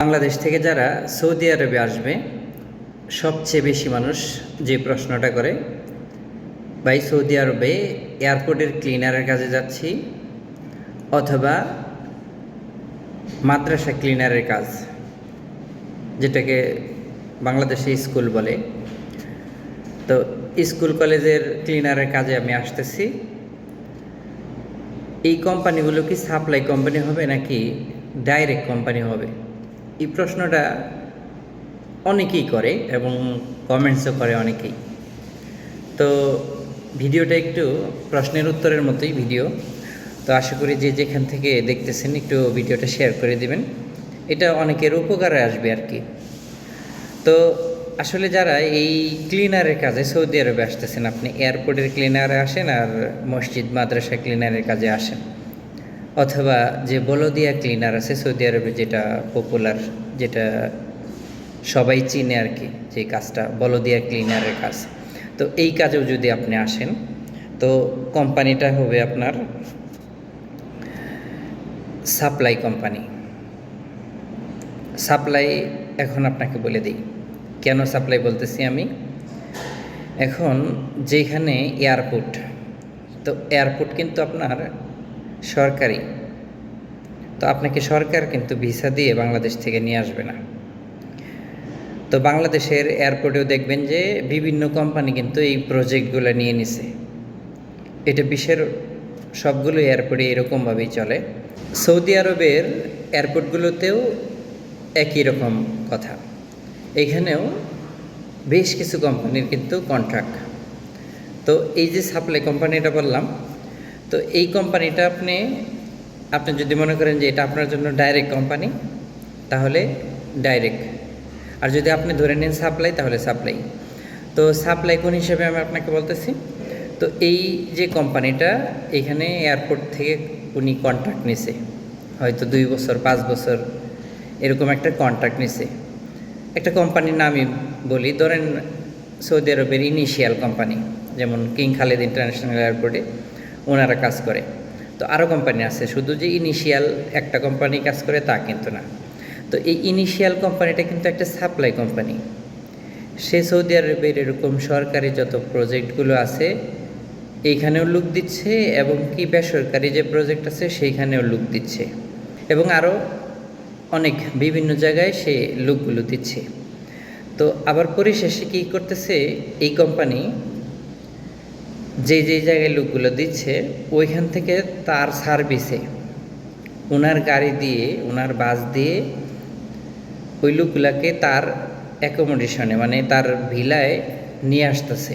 বাংলাদেশ থেকে যারা সৌদি আরবে আসবে সবচেয়ে বেশি মানুষ যে প্রশ্নটা করে, ভাই সৌদি আরবে এয়ারপোর্টের ক্লিনারের কাজে যাচ্ছি অথবা মাদ্রাসা ক্লিনারের কাজ, যেটাকে বাংলাদেশে স্কুল বলে। তো স্কুল কলেজের ক্লিনারের কাজে আমি আসতেছি। এই কোম্পানিগুলো কি সাপ্লাই কোম্পানি হবে নাকি ডাইরেক্ট কোম্পানি হবে? এই প্রশ্নটা অনেকেই করে এবং কমেন্টসও করে অনেকেই। তো ভিডিওটা একটু প্রশ্নের উত্তরের মতোই ভিডিও। তো আশা করি যে যেখান থেকে দেখতেছেন একটু ভিডিওটা শেয়ার করে দিবেন, এটা অনেকের উপকারে আসবে আর কি। তো আসলে যারা এই ক্লিনারের কাজে সৌদি আরবে আসতেছেন, আপনি এয়ারপোর্টের ক্লিনারে আসেন আর মসজিদ মাদ্রাসা ক্লিনারের কাজে আসেন, অথবা যে বলদিয়া ক্লিনার আছে সৌদি আরবে, যেটা পপুলার, যেটা সবাই চিনে আর কি, যে কাজটা বলদিয়া ক্লিনারের কাজ। তো এই কাজেও যদি আপনি আসেন, তো কোম্পানিটা হবে আপনার সাপ্লাই কোম্পানি। সাপ্লাই এখন আপনাকে বলে দিই কেন সাপ্লাই বলতেছি আমি। এখন যেখানে এয়ারপোর্ট, তো এয়ারপোর্ট কিন্তু আপনার সরকারি, তো আপনাকে সরকার কিন্তু ভিসা দিয়ে বাংলাদেশ থেকে নিয়ে আসবে না। তো বাংলাদেশের এয়ারপোর্টেও দেখবেন যে বিভিন্ন কোম্পানি কিন্তু এই প্রজেক্টগুলো নিয়ে নিছে। এটা বিশ্বের সবগুলো এয়ারপোর্টে এরকমভাবেই চলে। সৌদি আরবের এয়ারপোর্টগুলোতেও একই রকম কথা। এখানেও বেশ কিছু কোম্পানির কিন্তু কন্ট্রাক্ট। তো এই যে সাপ্লাই কোম্পানিটা বললাম, তো এই কোম্পানিটা আপনি যদি মনে করেন যে এটা আপনার জন্য ডাইরেক্ট কোম্পানি, তাহলে ডাইরেক্ট। আর যদি আপনি ধরে নেন সাপ্লাই, তাহলে সাপ্লাই। তো সাপ্লাই কোন হিসেবে আমি আপনাকে বলতেছি। তো এই যে কোম্পানিটা এখানে এয়ারপোর্ট থেকে উনি কন্ট্রাক্ট নিছে, হয়তো 2 বছর 5 বছর এরকম একটা কন্ট্রাক্ট নিছে। একটা কোম্পানির নামই বলি, ধরেন সৌদি আরবের ইনিশিয়াল কোম্পানি, যেমন কিং খালেদ ইন্টারন্যাশনাল এয়ারপোর্টে ওনারা কাজ করে। তো আরও কোম্পানি আছে, শুধু যে ইনিশিয়াল একটা কোম্পানি কাজ করে তা কিন্তু না। তো এই ইনিশিয়াল কোম্পানিটা কিন্তু একটা সাপ্লাই কোম্পানি। সে সৌদি আরবের এরকম সরকারি যত প্রজেক্টগুলো আছে এইখানেও লুক দিচ্ছে, এবং কি বেসরকারি যে প্রজেক্ট আছে সেইখানেও লুক দিচ্ছে, এবং আরও অনেক বিভিন্ন জায়গায় সে লুকগুলো দিচ্ছে। তো আবার পরিশেষে কী করতেছে এই কোম্পানি, যে জায়গায় লুকগুলো দিচ্ছে ওইখান থেকে তার সার্ভিসে ওনার গাড়ি দিয়ে, ওনার বাস দিয়ে ওই লুকগুলোকে তার অ্যাকোমোডেশনে, মানে তার ভিলায় নিয়ে আসতেছে।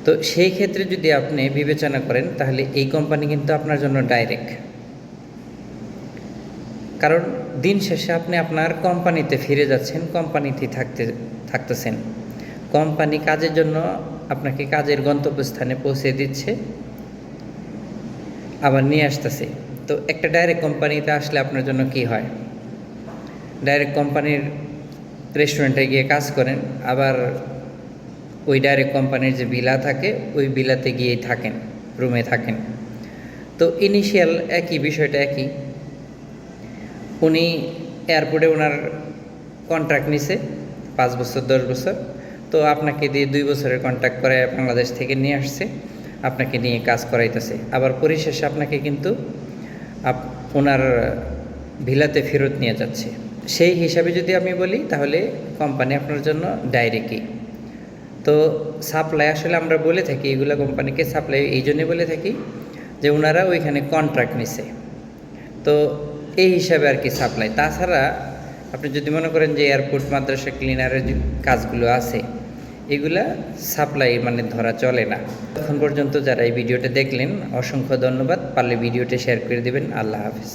তো সেই ক্ষেত্রে যদি আপনি বিবেচনা করেন, তাহলে এই কোম্পানি কিন্তু আপনার জন্য ডাইরেক্ট। কারণ দিন শেষে আপনি আপনার কোম্পানিতে ফিরে যাচ্ছেন, কোম্পানিতেই থাকতেছেন। কোম্পানি কাজের জন্য আপনাকে কাজের গন্তব্যস্থানে পৌঁছে দিচ্ছে, আবার নিয়ে আসতেছে। তো একটা ডাইরেক্ট কোম্পানিতে আসলে আপনার জন্য কি হয়, ডাইরেক্ট কোম্পানির রেস্টুরেন্টে গিয়ে কাজ করেন, আবার ওই ডাইরেক্ট কোম্পানির যে ভিলা থাকে ওই ভিলাতে গিয়েই থাকেন, রুমে থাকেন। তো ইনিশিয়াল একই বিষয়টা একই। উনি এয়ারপোর্টে ওনার কন্ট্রাক্ট নিছে 5 বছর 10 বছর, তো আপনাকে দিয়ে 2 বছরের কন্ট্রাক্ট করে বাংলাদেশ থেকে নিয়ে আসছে, আপনাকে নিয়ে কাজ করাইতেছে। আবার পরিশেষে আপনাকে কিন্তু ওনার ভিলাতে ফেরত নিয়ে যাচ্ছে। সেই হিসাবে যদি আমি বলি, তাহলে কোম্পানি আপনার জন্য ডাইরেক্টই। তো সাপ্লাই আসলে আমরা বলে থাকি, এগুলো কোম্পানিকে সাপ্লাই এই জন্যে বলে থাকি যে ওনারা ওইখানে কন্ট্রাক্ট নিছে, তো এই হিসাবে আর কি সাপ্লাই। তাছাড়া আপনি যদি মনে করেন যে এয়ারপোর্ট মাদ্রাসা ক্লিনারের যে কাজগুলো আছে এগুলা সাপ্লাই মানে ধরা চলে না। এখন পর্যন্ত যারা এই ভিডিওটা দেখলেন অসংখ্য ধন্যবাদ। পারলে ভিডিওটা শেয়ার করে দেবেন। আল্লাহ হাফেজ।